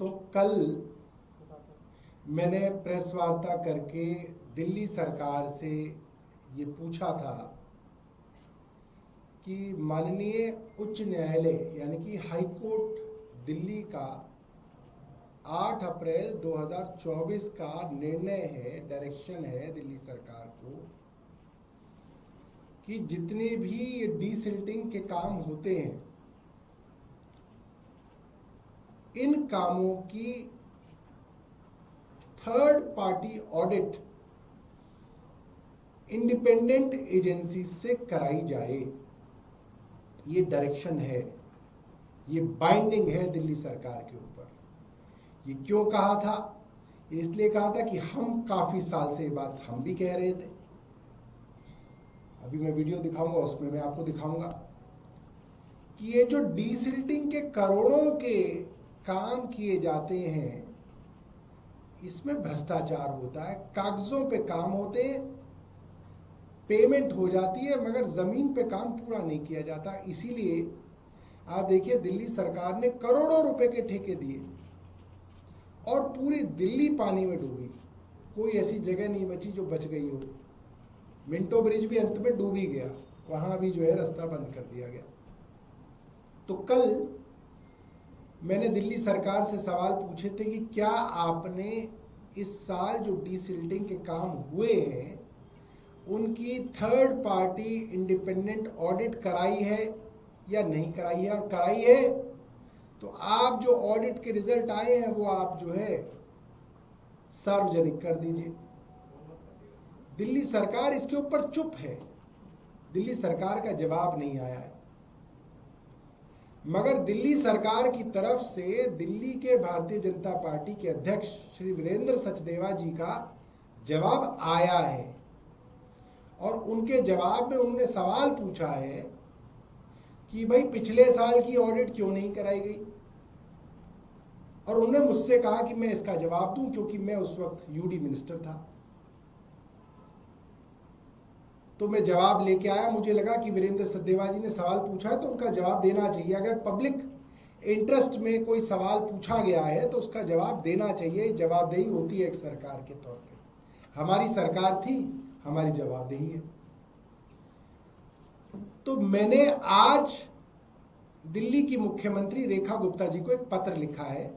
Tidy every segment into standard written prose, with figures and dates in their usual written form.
दोस्तों, कल मैंने प्रेस वार्ता करके दिल्ली सरकार से ये पूछा था कि माननीय उच्च न्यायालय यानी कि हाई कोर्ट दिल्ली का 8 अप्रैल 2024 का निर्णय है, डायरेक्शन है दिल्ली सरकार को कि जितने भी डीसिल्टिंग के काम होते हैं, इन कामों की third party audit independent agency से कराई जाए। ये डायरेक्शन है, ये बाइंडिंग है दिल्ली सरकार के ऊपर। ये क्यों कहा था? इसलिए कहा था कि हम काफी साल से ये बात हम भी कह रहे थे। अभी मैं वीडियो दिखाऊंगा, उसमें मैं आपको दिखाऊंगा कि ये जो डीसिल्टिंग के करोड़ों के काम किए जाते हैं, इसमें भ्रष्टाचार होता है। कागजों पे काम होते हैं, पेमेंट हो जाती है, मगर जमीन पे काम पूरा नहीं किया जाता। इसीलिए आप देखिए, दिल्ली सरकार ने करोड़ों रुपए के ठेके दिए और पूरी दिल्ली पानी में डूबी। कोई ऐसी जगह नहीं बची जो बच गई हो। मिंटो ब्रिज भी अंत में डूब ही गया, वहां भी जो है रास्ता बंद कर दिया गया। तो कल मैंने दिल्ली सरकार से सवाल पूछे थे कि क्या आपने इस साल जो डीसिल्टिंग के काम हुए हैं उनकी थर्ड पार्टी इंडिपेंडेंट ऑडिट कराई है या नहीं कराई है, और कराई है तो आप जो ऑडिट के रिजल्ट आए हैं वो आप जो है सार्वजनिक कर दीजिए। दिल्ली सरकार इसके ऊपर चुप है, दिल्ली सरकार का जवाब नहीं आया है। मगर दिल्ली सरकार की तरफ से दिल्ली के भारतीय जनता पार्टी के अध्यक्ष श्री वीरेंद्र सचदेवा जी का जवाब आया है, और उनके जवाब में उन्होंने सवाल पूछा है कि भाई पिछले साल की ऑडिट क्यों नहीं कराई गई। और उन्होंने मुझसे कहा कि मैं इसका जवाब दूं, क्योंकि मैं उस वक्त यूडी मिनिस्टर था। तो मैं जवाब लेके आया। मुझे लगा कि वीरेंद्र सचदेवा जी ने सवाल पूछा है तो उनका जवाब देना चाहिए। अगर पब्लिक इंटरेस्ट में कोई सवाल पूछा गया है तो उसका जवाब देना चाहिए। जवाबदेही होती है एक सरकार के तौर पे। हमारी सरकार थी, हमारी जवाबदेही है। तो मैंने आज दिल्ली की मुख्यमंत्री रेखा गुप्ता जी को एक पत्र लिखा है,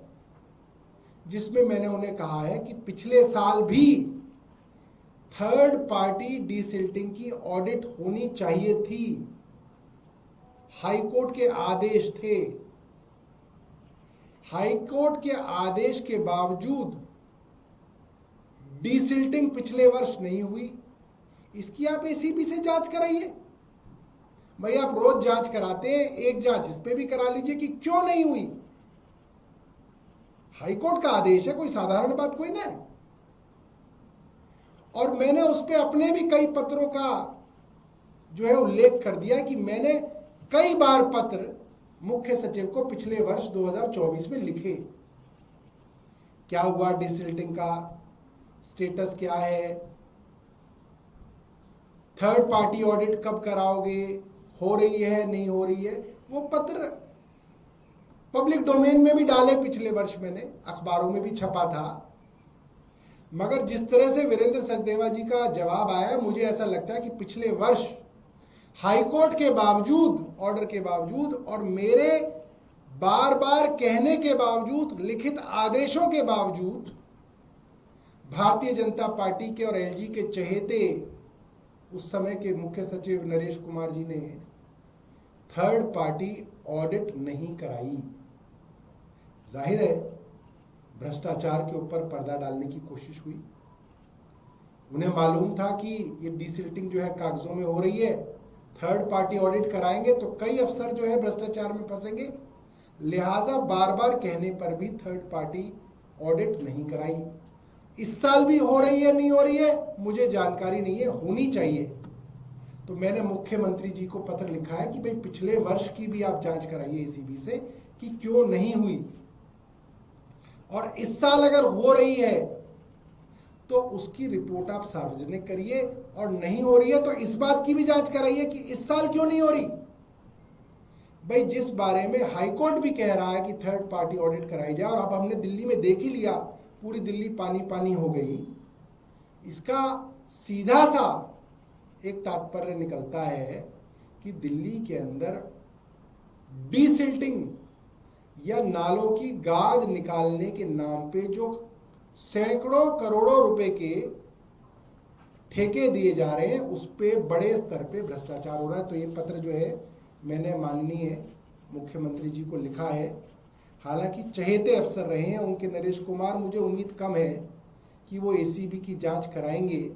जिसमें मैंने उन्हें कहा है कि पिछले साल भी थर्ड पार्टी डीसिल्टिंग की ऑडिट होनी चाहिए थी। हाईकोर्ट के आदेश थे। हाईकोर्ट के आदेश के बावजूद डीसिल्टिंग पिछले वर्ष नहीं हुई। इसकी आप एसीबी से जांच कराइए। भाई आप रोज जांच कराते हैं, एक जांच इस पे भी करा लीजिए कि क्यों नहीं हुई। हाईकोर्ट का आदेश है, कोई साधारण बात कोई ना है। और मैंने उस पे अपने भी कई पत्रों का जो है उल्लेख कर दिया कि मैंने कई बार पत्र मुख्य सचिव को पिछले वर्ष 2024 में लिखे। क्या हुआ, डीसिल्टिंग का स्टेटस क्या है, थर्ड पार्टी ऑडिट कब कराओगे, हो रही है नहीं हो रही है। वो पत्र पब्लिक डोमेन में भी डाले, पिछले वर्ष मैंने अखबारों में भी छपा था। मगर जिस तरह से वीरेंद्र सचदेवा जी का जवाब आया, मुझे ऐसा लगता है कि पिछले वर्ष हाईकोर्ट के बावजूद, ऑर्डर के बावजूद और मेरे बार बार कहने के बावजूद, लिखित आदेशों के बावजूद, भारतीय जनता पार्टी के और एलजी के चहेते उस समय के मुख्य सचिव नरेश कुमार जी ने थर्ड पार्टी ऑडिट नहीं कराई। जाहिर है भ्रष्टाचार के ऊपर पर्दा डालने की कोशिश हुई। उन्हें मालूम था कि ये डीसिल्टिंग जो है कागजों में हो रही है, थर्ड पार्टी ऑडिट कराएंगे तो कई अफसर जो है भ्रष्टाचार में फंसेंगे। लिहाजा बार बार कहने पर भी थर्ड पार्टी ऑडिट नहीं कराई। इस साल भी हो रही है नहीं हो रही है मुझे जानकारी नहीं है, होनी चाहिए। तो मैंने मुख्यमंत्री जी को पत्र लिखा है कि भाई पिछले वर्ष की भी आप जांच कराइए एसीबी से कि क्यों नहीं हुई, और इस साल अगर हो रही है तो उसकी रिपोर्ट आप सार्वजनिक करिए, और नहीं हो रही है तो इस बात की भी जांच कराइए कि इस साल क्यों नहीं हो रही। भाई जिस बारे में हाईकोर्ट भी कह रहा है कि थर्ड पार्टी ऑडिट कराई जाए, और अब हमने दिल्ली में देख ही लिया, पूरी दिल्ली पानी पानी हो गई। इसका सीधा सा एक तात्पर्य निकलता है कि दिल्ली के अंदर डीसिल्टिंग या नालों की गाद निकालने के नाम पे जो सैकड़ों करोड़ों रुपए के ठेके दिए जा रहे हैं, उस पे बड़े स्तर पे भ्रष्टाचार हो रहा है। तो ये पत्र जो है मैंने माननीय मुख्यमंत्री जी को लिखा है। हालांकि चहेते अफसर रहे हैं उनके नरेश कुमार, मुझे उम्मीद कम है कि वो एसीबी की जांच कराएंगे,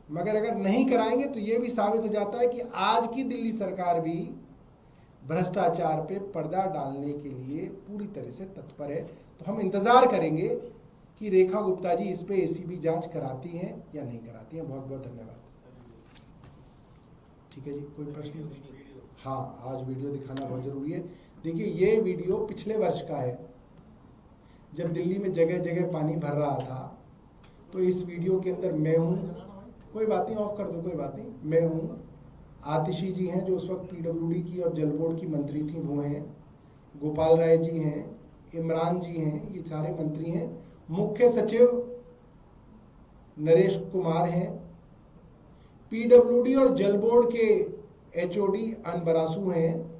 मगर अगर नहीं कराएंगे तो ये भी साबित हो जाता है कि आज की दिल्ली सरकार भी भ्रष्टाचार पे पर्दा डालने के लिए पूरी तरह से तत्पर है। तो हम इंतजार करेंगे कि रेखा गुप्ता जी इस पे एसीबी जांच कराती हैं या नहीं कराती हैं। बहुत बहुत धन्यवाद। ठीक है जी, कोई प्रश्न? हाँ, आज वीडियो दिखाना बहुत जरूरी है। देखिए, ये वीडियो पिछले वर्ष का है, जब दिल्ली में जगह जगह पानी भर रहा था। तो इस वीडियो के अंदर मैं हूँ, कोई बात नहीं, ऑफ कर दो, कोई बात नहीं, मैं हूँ, आतिशी जी हैं जो उस वक्त पीडब्ल्यूडी की और जल बोर्ड की मंत्री थी, वो हैं, गोपाल राय जी हैं, इमरान जी हैं, ये सारे मंत्री हैं, मुख्य सचिव नरेश कुमार हैं, पीडब्ल्यूडी और जल बोर्ड के एचओडी अनबरासू हैं,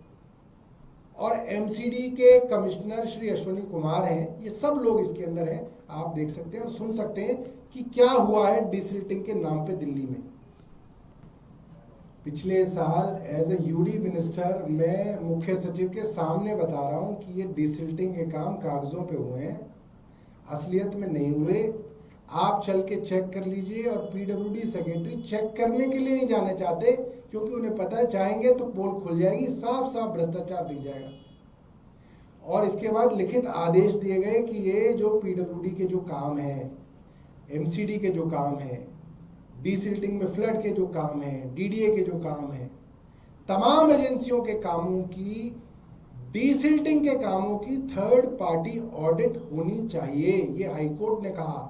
और एमसीडी के कमिश्नर श्री अश्वनी कुमार हैं। ये सब लोग इसके अंदर हैं। आप देख सकते हैं और सुन सकते हैं कि क्या हुआ है डिसिल्टिंग के नाम पे दिल्ली में। पिछले साल एज ए यूडी मिनिस्टर मैं मुख्य सचिव के सामने बता रहा हूं कि ये डिसिल्टिंग के काम कागजों पे हुए हैं, असलियत में नहीं हुए। आप चल के चेक कर लीजिए। और पीडब्ल्यूडी सेक्रेटरी चेक करने के लिए नहीं जाने चाहते, क्योंकि उन्हें पता है चाहेंगे तो पोल खुल जाएगी, साफ साफ भ्रष्टाचार दिख जाएगा। और इसके बाद लिखित आदेश दिए गए कि ये जो पीडब्ल्यूडी के जो काम है, एमसीडी के जो काम है, डीसिल्टिंग में फ्लड के जो काम है, डीडीए के जो काम है, तमाम एजेंसियों के कामों की, डीसिल्टिंग के कामों की थर्ड पार्टी ऑडिट होनी चाहिए, ये हाईकोर्ट ने कहा।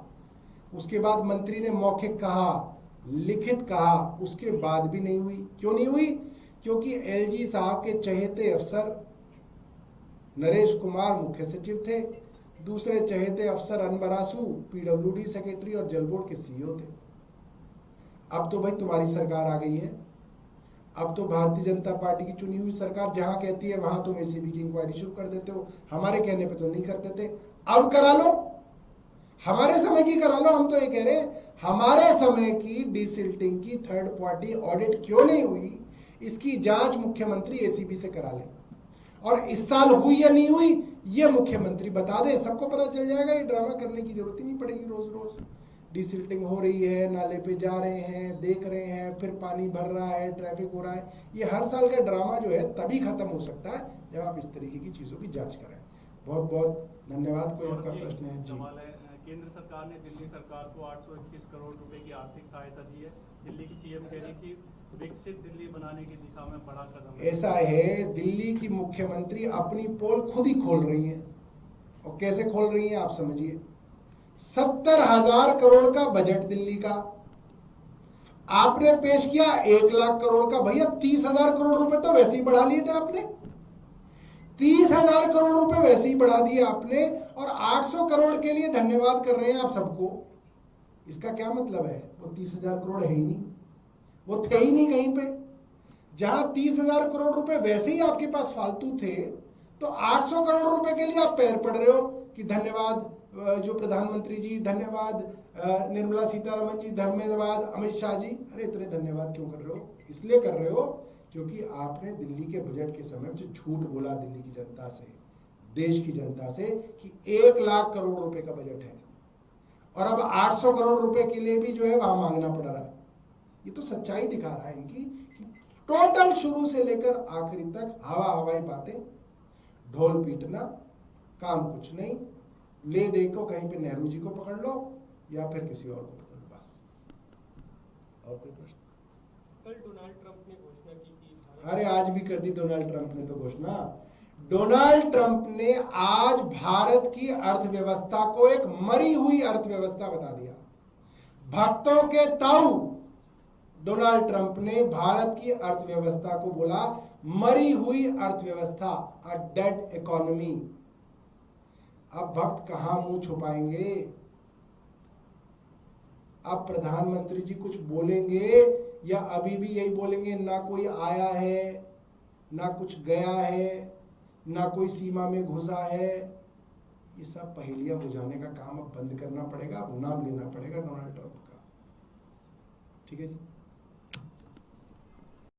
उसके बाद मंत्री ने मौखिक कहा, लिखित कहा, उसके बाद भी नहीं हुई। क्यों नहीं हुई? क्योंकि एलजी साहब के चहेते अफसर नरेश कुमार मुख्य सचिव थे, दूसरे चहेते अफसर अनबरासू पीडब्ल्यूडी सेक्रेटरी और जल बोर्ड के सीईओ थे। अब तो भाई तुम्हारी सरकार आ गई है, अब तो भारतीय जनता पार्टी की चुनी हुई सरकार जहां कहती है वहां तुम एसीबी की इंक्वायरी शुरू कर देते हो। हमारे कहने पे तो नहीं करते थे, अब करा लो, हमारे समय की करा लो। हम तो ये कह रहे हैं हमारे समय की डिसिल्टिंग की थर्ड पार्टी ऑडिट क्यों नहीं हुई, इसकी जांच मुख्यमंत्री एसीबी से करा ले। और इस साल हुई या नहीं हुई ये मुख्यमंत्री बता दे, सबको पता चल जाएगा। ये ड्रामा करने की जरूरत ही नहीं पड़ेगी। रोज रोज डिसिल्टिंग हो रही है, नाले पे जा रहे हैं, देख रहे हैं, फिर पानी भर रहा है, ट्रैफिक हो रहा है। ये हर साल का ड्रामा जो है तभी खत्म हो सकता है जब आप इस तरीके की चीजों की जांच करें। बहुत बहुत धन्यवाद। कोई आपका प्रश्न है? जी। केंद्र सरकार ने दिल्ली सरकार को 821 करोड़ रुपए की आर्थिक सहायता दी है। दिल्ली की सीएम कह रही थी विकसित दिल्ली बनाने की दिशा में बड़ा कदम। ऐसा है, दिल्ली की मुख्यमंत्री अपनी पोल खुद ही खोल रही हैं। और कैसे खोल रही हैं आप समझिए। 70,000 करोड़ का बजट दिल्ली का आपने पेश किया, 1 लाख करोड़ का। भैया 30,000 करोड़ रुपए तो वैसे ही बढ़ा लिए थे आपने, 30,000 करोड़ रुपए वैसे ही बढ़ा दिए आपने, और 800 करोड़ के लिए धन्यवाद कर रहे हैं आप सबको। इसका क्या मतलब है? वो 30,000 करोड़ है ही नहीं, वो थे ही नहीं कहीं पे। जहां 30,000 करोड़ रुपए वैसे ही आपके पास फालतू थे, तो 800 करोड़ रुपए के लिए आप पैर पड़ रहे हो कि धन्यवाद जो प्रधानमंत्री जी, धन्यवाद निर्मला सीतारमन जी, धन्यवाद अमित शाह जी। अरे इतने धन्यवाद क्यों कर रहे हो? इसलिए कर रहे हो क्योंकि आपने दिल्ली के बजट के समय जो झूठ बोला दिल्ली की जनता से, देश की जनता से, कि 1 लाख करोड़ रुपए का बजट है और अब 800 करोड़ रुपए के लिए भी जो है वहां मांगना पड़ रहा है। ये तो सच्चाई दिखा रहा है इनकी कि टोटल शुरू से लेकर आखिरी तक हवाई बातें, ढोल पीटना, काम कुछ नहीं। ले दे को कहीं पे नेहरू जी को पकड़ लो या फिर किसी और को पकड़ लो, बस। और कोई प्रश्न? कल डोनाल्ड ट्रंप ने घोषणा की थी। अरे आज भी कर दी डोनाल्ड ट्रंप ने तो घोषणा। डोनाल्ड ट्रंप ने आज भारत की अर्थव्यवस्था को एक मरी हुई अर्थव्यवस्था बता दिया। भक्तों के ताऊ डोनाल्ड ट्रंप ने भारत की अर्थव्यवस्था को बोला मरी हुई अर्थव्यवस्था, अ डेड इकोनॉमी। अब भक्त कहां मुंह छुपाएंगे? अब प्रधानमंत्री जी कुछ बोलेंगे या अभी भी यही बोलेंगे, ना कोई आया है, ना कुछ गया है, ना कोई सीमा में घुसा है? ये सब पहेलियां बुझाने का काम अब बंद करना पड़ेगा, अब नाम लेना पड़ेगा डोनाल्ड ट्रंप का। ठीक है जी।